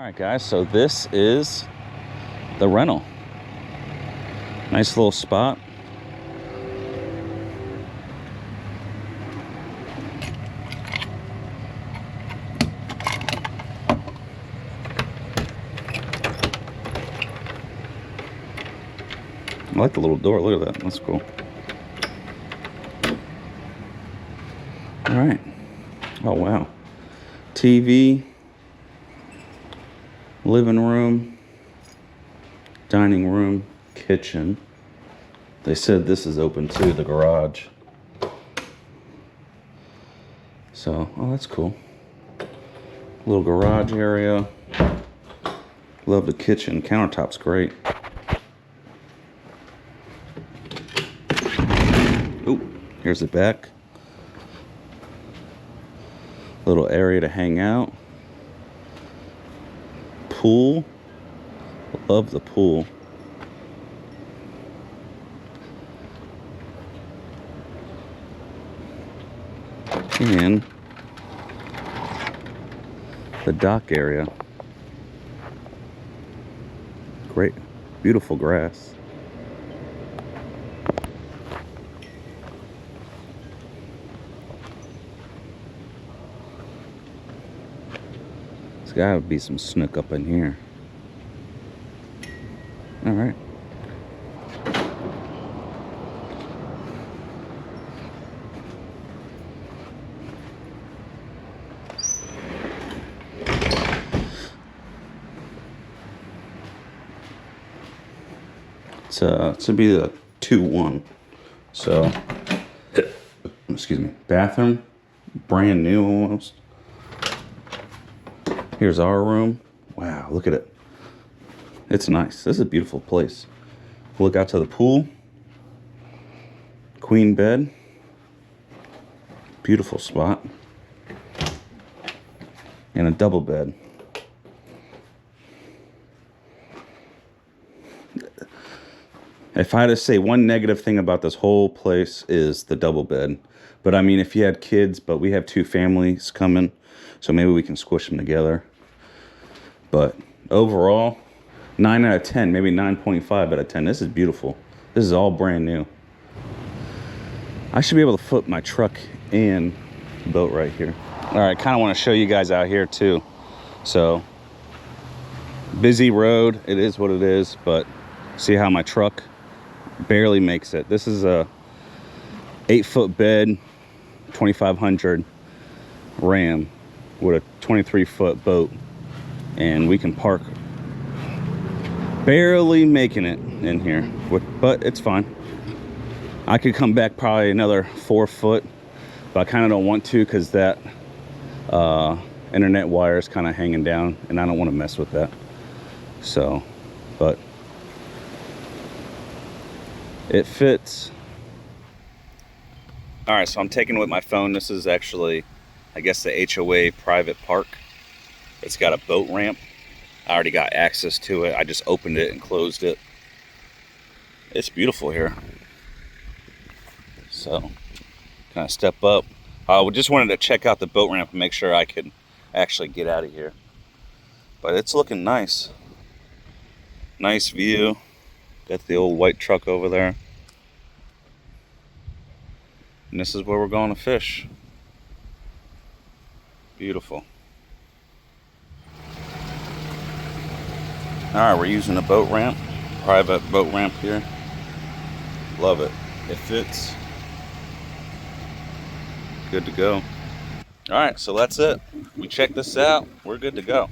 right, guys, so this is the rental. Nice little spot. I like the little door. Look at that. That's cool. All right. Oh, wow. TV, living room, dining room, kitchen. They said this is open too, the garage. So, oh, that's cool. Little garage area. Love the kitchen. Countertop's great. Oh, here's the back. Little area to hang out. Pool. Love the pool. And the dock area. Great, beautiful grass. There's gotta be some snook up in here. All right. It should be the 2-1. So, excuse me. Bathroom, brand new almost. Here's our room. Wow, look at it. It's nice. This is a beautiful place. Look out to the pool. Queen bed. Beautiful spot. And a double bed. If I had to say one negative thing about this whole place is the double bed. But I mean, if you had kids, but we have 2 families coming, so maybe we can squish them together. But overall, 9 out of 10, maybe 9.5 out of 10. This is beautiful. This is all brand new. I should be able to flip my truck and boat right here. All right, kind of want to show you guys out here too. So, busy road. It is what it is, but see how my truck barely makes it. This is a 8-foot bed, 2500 Ram with a 23-foot boat, and we can park. Barely making it in here, but it's fine. I could come back probably another 4 foot, but I kind of don't want to because that internet wire is kind of hanging down, and I don't want to mess with that. So, but it fits. All right, so I'm taking it with my phone. This is actually, I guess, the HOA private park. It's got a boat ramp. I already got access to it. I just opened it and closed it. It's beautiful here. So, kind of step up. We just wanted to check out the boat ramp and make sure I could actually get out of here. But it's looking nice. Nice view. Got the old white truck over there. And this is where we're going to fish. Beautiful. Alright, we're using a boat ramp. Private boat ramp here. Love it. It fits. Good to go. Alright, so that's it. We checked this out. We're good to go.